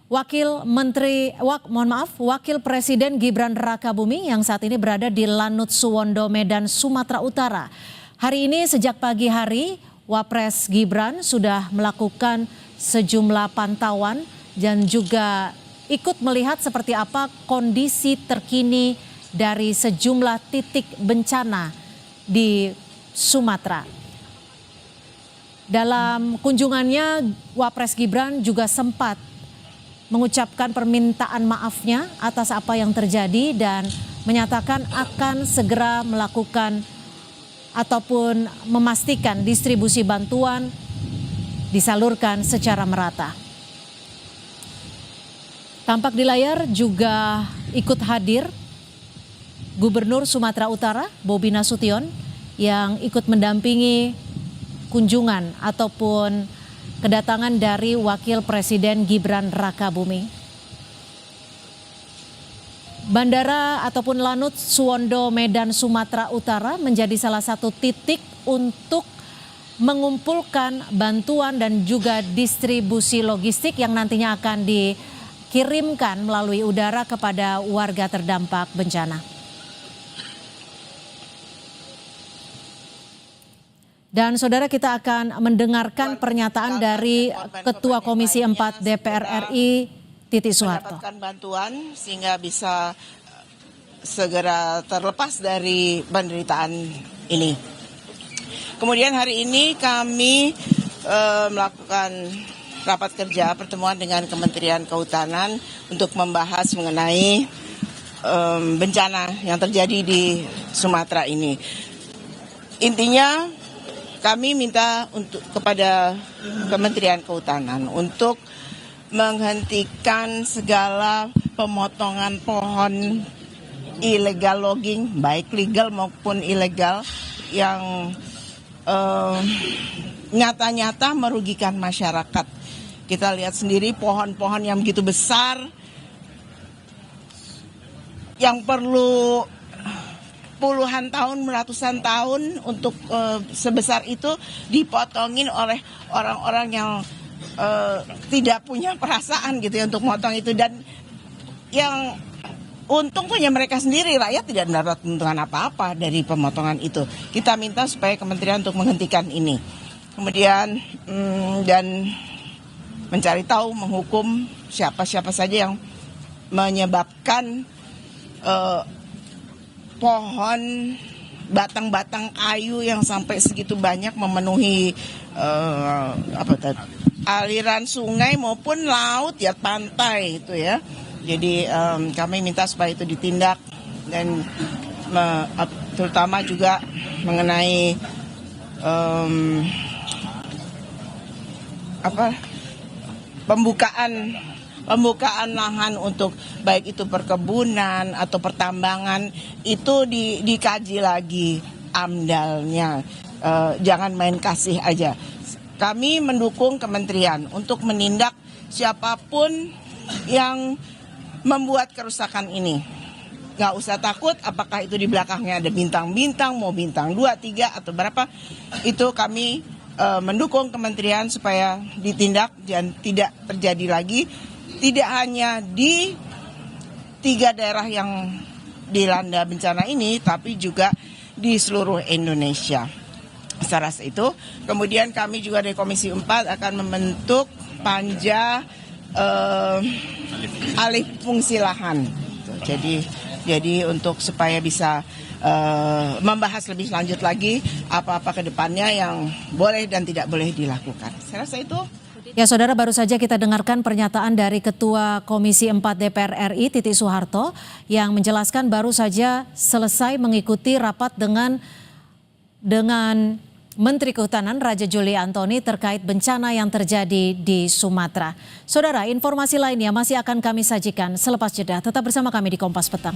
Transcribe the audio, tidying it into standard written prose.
Wakil Presiden Gibran Rakabuming yang saat ini berada di Lanut Suwondo, Medan, Sumatera Utara. Hari ini sejak pagi hari, Wapres Gibran sudah melakukan sejumlah pantauan dan juga ikut melihat seperti apa kondisi terkini dari sejumlah titik bencana di Sumatera. Dalam kunjungannya, Wapres Gibran juga sempat mengucapkan permintaan maafnya atas apa yang terjadi dan menyatakan akan segera melakukan ataupun memastikan distribusi bantuan disalurkan secara merata. Tampak di layar juga ikut hadir Gubernur Sumatera Utara Bobi Nasution yang ikut mendampingi kunjungan ataupun kedatangan dari Wakil Presiden Gibran Rakabuming. Bandara ataupun Lanut Suwondo, Medan, Sumatera Utara menjadi salah satu titik untuk mengumpulkan bantuan dan juga distribusi logistik yang nantinya akan dikirimkan melalui udara kepada warga terdampak bencana. Dan saudara, kita akan mendengarkan pernyataan dari Ketua Komisi 4 DPR RI Titi Soeharto. Mendapatkan bantuan sehingga bisa segera terlepas dari penderitaan ini. Kemudian hari ini kami melakukan rapat kerja pertemuan dengan Kementerian Kehutanan untuk membahas mengenai bencana yang terjadi di Sumatera ini. Intinya kami minta kepada Kementerian Kehutanan untuk menghentikan segala pemotongan pohon illegal logging, baik legal maupun ilegal, yang nyata-nyata merugikan masyarakat. Kita lihat sendiri pohon-pohon yang begitu besar, yang perlu puluhan tahun, ratusan tahun untuk sebesar itu dipotongin oleh orang-orang yang tidak punya perasaan gitu ya untuk motong itu, dan yang untung punya mereka sendiri, rakyat tidak mendapat keuntungan apa-apa dari pemotongan itu. Kita minta supaya kementerian untuk menghentikan ini. Kemudian dan mencari tahu, menghukum siapa-siapa saja yang menyebabkan pohon, batang-batang kayu yang sampai segitu banyak memenuhi aliran sungai maupun laut ya, pantai itu ya. Jadi kami minta supaya itu ditindak, dan terutama juga mengenai pembukaan lahan untuk baik itu perkebunan atau pertambangan, itu dikaji lagi amdalnya, jangan main kasih aja. Kami mendukung kementerian untuk menindak siapapun yang membuat kerusakan ini. Nggak usah takut apakah itu di belakangnya ada bintang-bintang, mau bintang 2, 3 atau berapa, itu kami mendukung kementerian supaya ditindak dan tidak terjadi lagi. Tidak hanya di 3 daerah yang dilanda bencana ini, tapi juga di seluruh Indonesia. Secara itu, kemudian kami juga dari Komisi 4 akan membentuk panja alih fungsi lahan. Jadi untuk supaya bisa membahas lebih lanjut lagi apa-apa ke depannya yang boleh dan tidak boleh dilakukan. Saya rasa itu. Ya saudara, baru saja kita dengarkan pernyataan dari Ketua Komisi 4 DPR RI Titi Soeharto yang menjelaskan baru saja selesai mengikuti rapat dengan Menteri Kehutanan Raja Juli Antoni terkait bencana yang terjadi di Sumatera. Saudara, informasi lainnya masih akan kami sajikan selepas jeda. Tetap bersama kami di Kompas Petang.